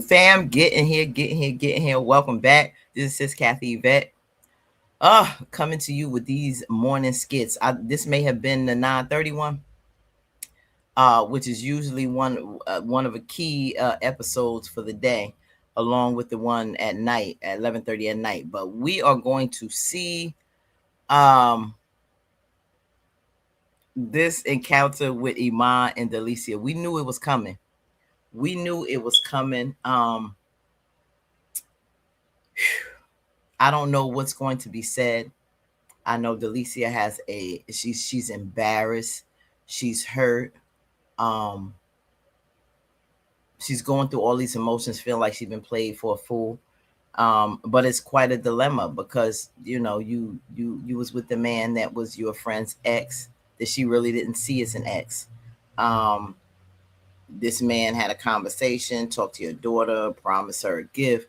fam, getting here. Welcome back. This is Sis Kathy Yvette. Coming to you with these morning skits. This may have been the 9:31, which is usually one of the key episodes for the day, along with the one at night at 11:30 at night. But we are going to see this encounter with Iman and Dalicia. We knew it was coming. I don't know what's going to be said. I know Dalicia has she's embarrassed, she's hurt, she's going through all these emotions, feeling like she's been played for a fool. But it's quite a dilemma because you was with the man that was your friend's ex that she really didn't see as an ex. This man had a conversation, talked to your daughter, promised her a gift.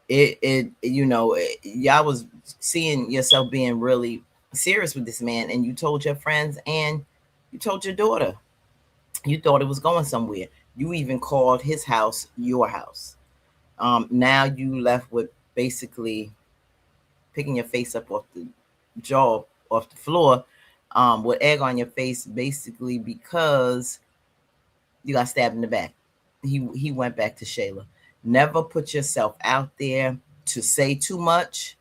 Y'all was seeing yourself being really serious with this man, and you told your friends and you told your daughter. You thought it was going somewhere. You even called his house your house. Now you left with basically picking your face up off the floor, with egg on your face, basically because you got stabbed in the back. He went back to Shayla. Never put yourself out there to say too much,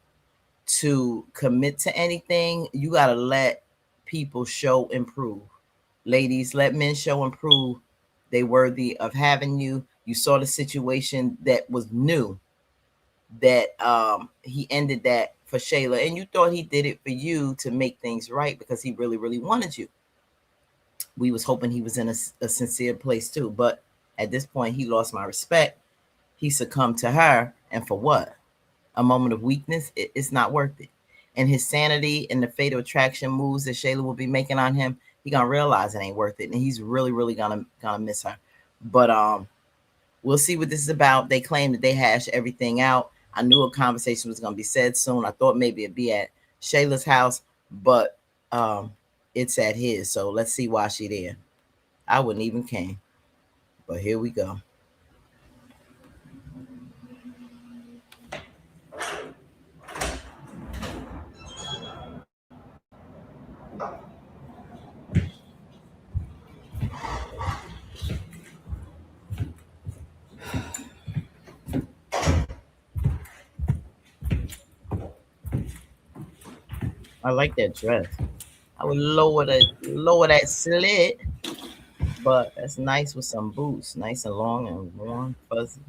to commit to anything. You got to let people show and prove. Ladies, let men show and prove they worthy of having you. You saw the situation that was new, that he ended that for Shayla, and you thought he did it for you to make things right because he really, really wanted you. We was hoping he was in a sincere place too, but at this point, he lost my respect. He succumbed to her, and for what? A moment of weakness? It's not worth it. And his sanity and the fatal attraction moves that Shayla will be making on him, he gonna realize it ain't worth it, and he's really, really gonna miss her. But we'll see what this is about. They claim that they hashed everything out. I knew a conversation was gonna be said soon. I thought maybe it'd be at Shayla's house, but it's at his. So let's see why she there. I wouldn't even came, but here we go. I like that dress. I would lower that slit, but that's nice with some boots, nice and long and warm, fuzzy.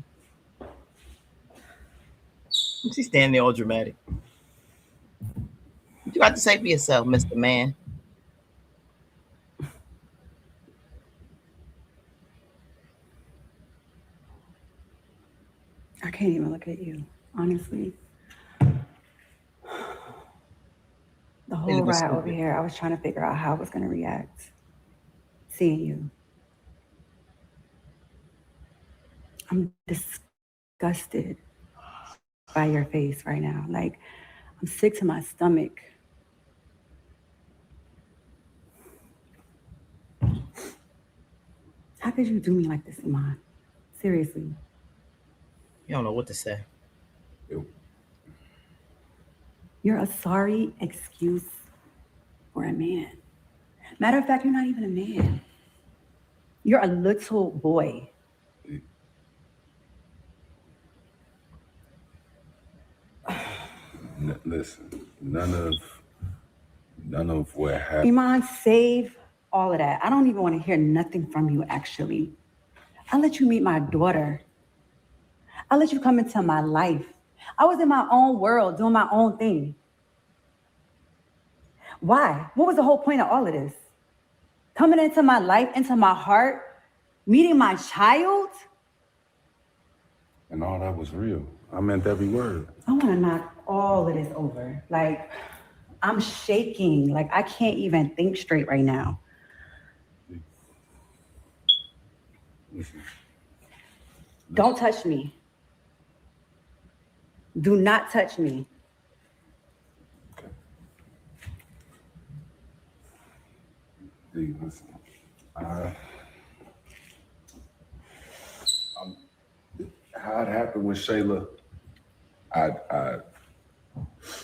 She's standing there all dramatic. What you got to say for yourself, Mr. Man? I can't even look at you, honestly. The They whole looking ride over stupid. here, I was trying to figure out how I was going to react seeing you. I'm disgusted by your face right now. Like, I'm sick to my stomach. How could you do me like this, Iman? Seriously. You don't know what to say. You're a sorry excuse for a man. Matter of fact, you're not even a man. You're a little boy. Listen, none of what happened. Iman, save all of that. I don't even want to hear nothing from you, actually. I let you meet my daughter. I let you come into my life. I was in my own world doing my own thing. Why? What was the whole point of all of this? Coming into my life, into my heart, meeting my child? And all that was real. I meant every word. I want to knock all of this over. Like, I'm shaking. Like, I can't even think straight right now. Listen. Don't touch me. Do not touch me. Okay. Hey, listen. How it happened with Shayla, I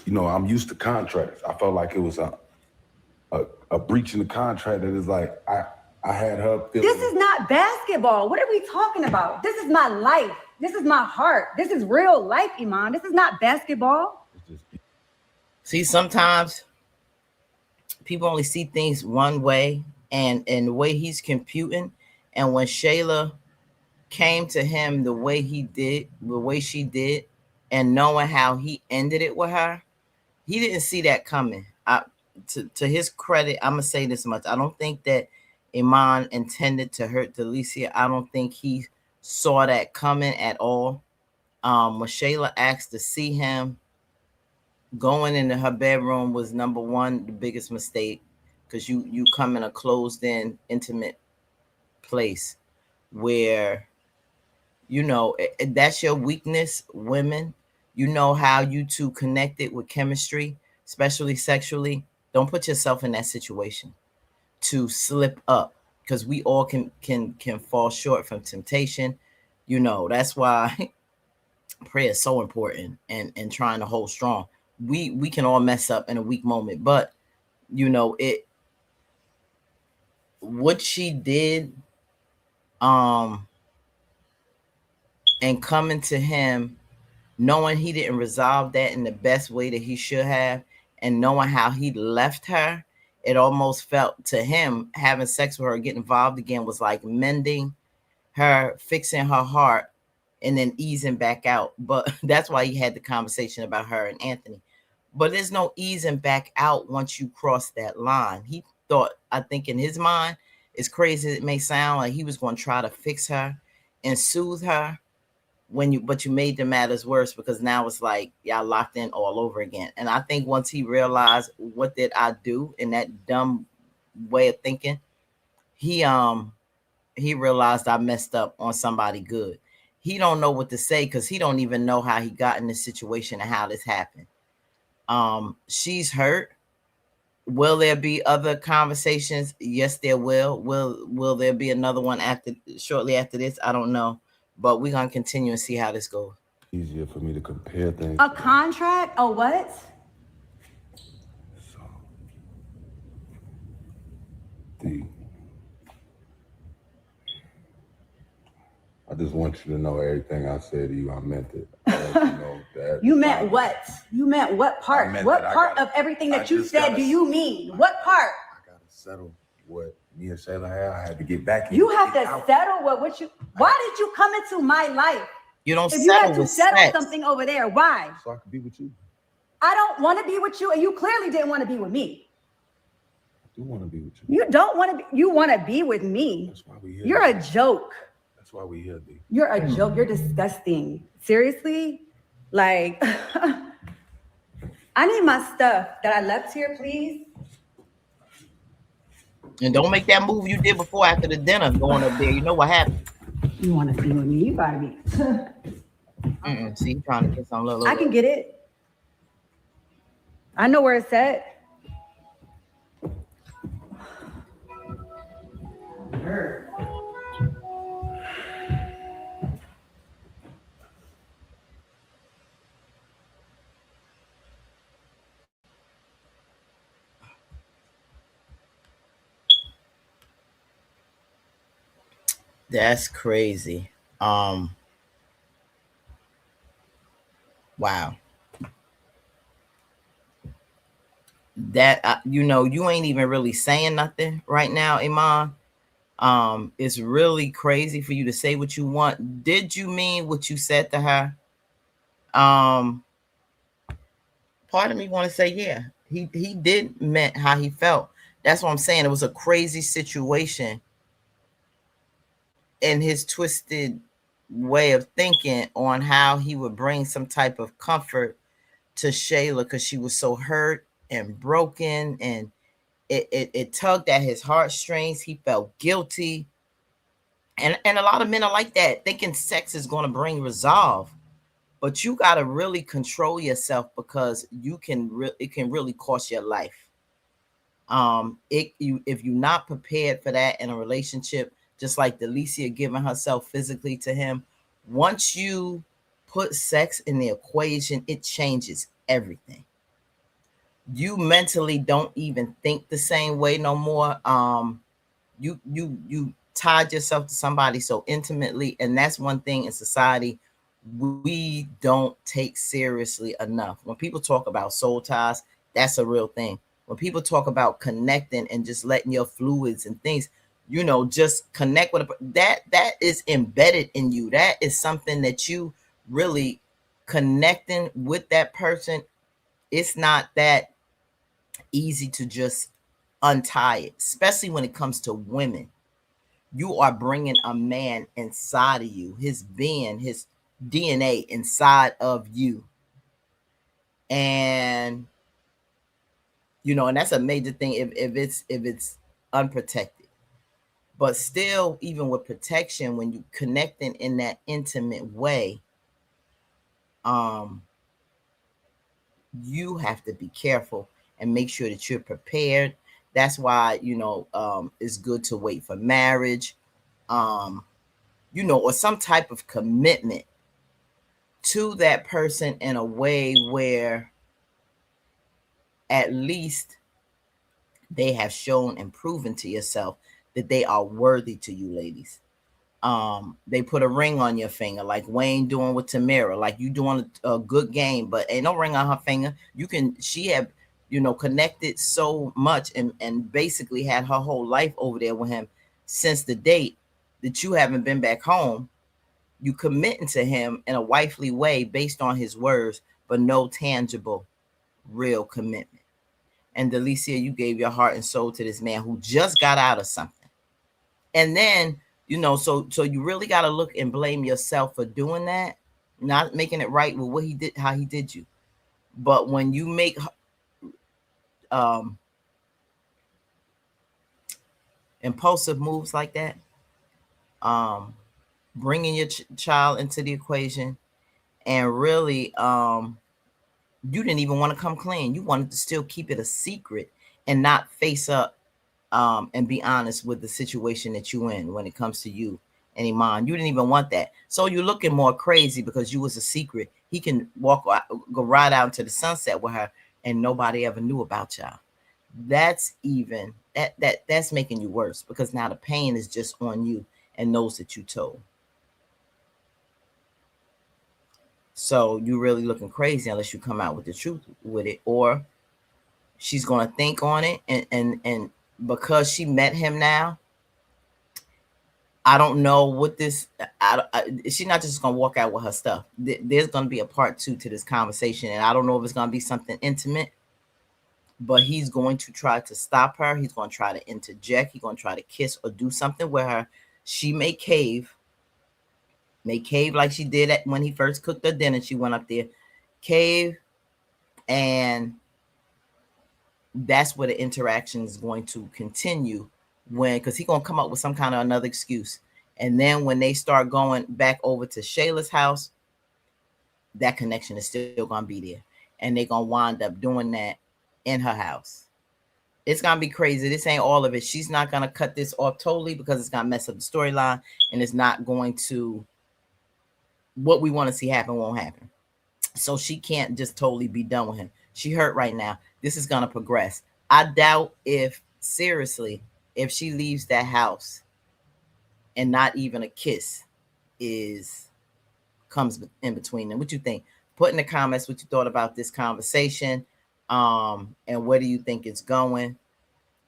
I'm used to contracts. I felt like it was a breach in the contract that is like I had her feeling. This is not basketball. What are we talking about? This is my life. This is my heart. This is real life, Iman. This is not basketball. See, sometimes people only see things one way, and the way he's computing. And when Shayla came to him the way he did, the way she did, and knowing how he ended it with her, he didn't see that coming. To his credit, I'm gonna say this much: I don't think that Iman intended to hurt Dalicia. I don't think he saw that coming at all. When Shayla asked to see him, going into her bedroom was number one the biggest mistake, because you come in a closed in, intimate place where that's your weakness, women. You know how you two connected with chemistry, especially sexually. Don't put yourself in that situation to slip up, because we all can fall short from temptation. That's why prayer is so important, and trying to hold strong. We can all mess up in a weak moment, but it what she did, um and coming to him, knowing he didn't resolve that in the best way that he should have, and knowing how he left her, it almost felt to him having sex with her, getting involved again, was like mending her, fixing her heart, and then easing back out. But that's why he had the conversation about her and Anthony. But there's no easing back out once you cross that line. He thought, I think in his mind, as crazy as it may sound, like he was going to try to fix her and soothe her, but you made the matters worse, because now it's like y'all locked in all over again. And I think once he realized, what did I do in that dumb way of thinking, he realized I messed up on somebody good. He don't know what to say, because he don't even know how he got in this situation and how this happened. She's hurt. Will there be other conversations? Yes, there will. Will there be another one shortly after this? I don't know, but we're gonna continue and see how this goes. Easier for me to compare things. A contract? A what? So, the I just want you to know everything I said to you, I meant it. You meant what? You meant what part? What part of everything that you said do you mean? What part? I gotta settle what me and Shayla had. I had to get back in. You have to settle what you. Why did you come into my life? You don't if settle you had to with settle sex. Something over there. Why? So I could be with you. I don't want to be with you, and you clearly didn't want to be with me. I do want to be with you. You don't want to be. You want to be with me. That's why we here. You're a joke. That's why we here, D. You're a joke. You're disgusting. Seriously? Like, I need my stuff that I left here, please. And don't make that move you did before after the dinner going up there. You know what happened? You want to be with me? You gotta be. See, you trying to get some little. I can get it. I know where it's at. That's crazy. Wow. That you ain't even really saying nothing right now, Iman. It's really crazy for you to say what you want. Did you mean what you said to her? Part of me want to say, yeah, he did meant how he felt. That's what I'm saying. It was a crazy situation, and his twisted way of thinking on how he would bring some type of comfort to Shayla, because she was so hurt and broken, and it tugged at his heartstrings. He felt guilty, and a lot of men are like that, thinking sex is going to bring resolve. But you got to really control yourself, because it can really cost your life. If you're not prepared for that in a relationship, just like Dalicia giving herself physically to him, once you put sex in the equation, it changes everything. You mentally don't even think the same way no more. You tied yourself to somebody so intimately, and that's one thing in society we don't take seriously enough. When people talk about soul ties, that's a real thing. When people talk about connecting and just letting your fluids and things, just connect with that is embedded in you. That is something that you really connecting with that person. It's not that easy to just untie it, especially when it comes to women. You are bringing a man inside of you, his being, his DNA inside of you. And and that's a major thing if it's unprotected. But still, even with protection, when you connecting in that intimate way, um, you have to be careful and make sure that you're prepared. That's why, it's good to wait for marriage, um, or some type of commitment to that person in a way where at least they have shown and proven to yourself that they are worthy to you, ladies. They put a ring on your finger, like Wayne doing with Tamara, like you doing a good game, but ain't no ring on her finger. She have, connected so much and basically had her whole life over there with him since the date that you haven't been back home. You committing to him in a wifely way based on his words, but no tangible, real commitment. And Dalicia, you gave your heart and soul to this man who just got out of something. And then, so you really got to look and blame yourself for doing that, not making it right with what he did, how he did you. But when you make um, impulsive moves like that, um, bringing your child into the equation, and really, you didn't even want to come clean. You wanted to still keep it a secret and not face up, and be honest with the situation that you in when it comes to you and Iman. You didn't even want that. So you're looking more crazy because you was a secret. He can go right out into the sunset with her, and nobody ever knew about y'all. That's even that's making you worse because now the pain is just on you and those that you told. So you really looking crazy unless you come out with the truth with it, or she's gonna think on it, and because she met him now, I don't know what this. She's not just gonna walk out with her stuff. There's gonna be a part two to this conversation, and I don't know if it's gonna be something intimate. But he's going to try to stop her. He's going to try to interject. He's going to try to kiss or do something with her. She may cave like she did when he first cooked her dinner. She went up there, cave, and that's where the interaction is going to continue because he's going to come up with some kind of another excuse. And then when they start going back over to Shayla's house, that connection is still going to be there. And they're going to wind up doing that in her house. It's going to be crazy. This ain't all of it. She's not going to cut this off totally because it's going to mess up the storyline, and it's not going to, what we want to see happen won't happen. So she can't just totally be done with him. She hurt right now. This is going to progress. I doubt seriously, if she leaves that house and not even a kiss is comes in between them. What you think? Put in the comments what you thought about this conversation, and where do you think it's going.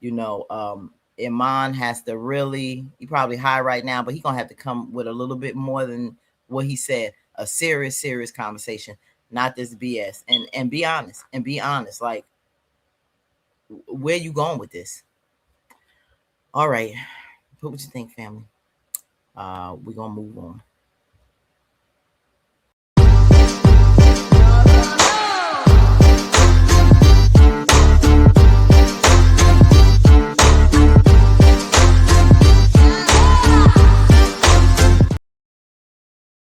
Iman has to really, he probably high right now, but he gonna have to come with a little bit more than what he said. A serious conversation, not this BS. And be honest. Like, where you going with this? All right. Put what you think, family. We're gonna move on.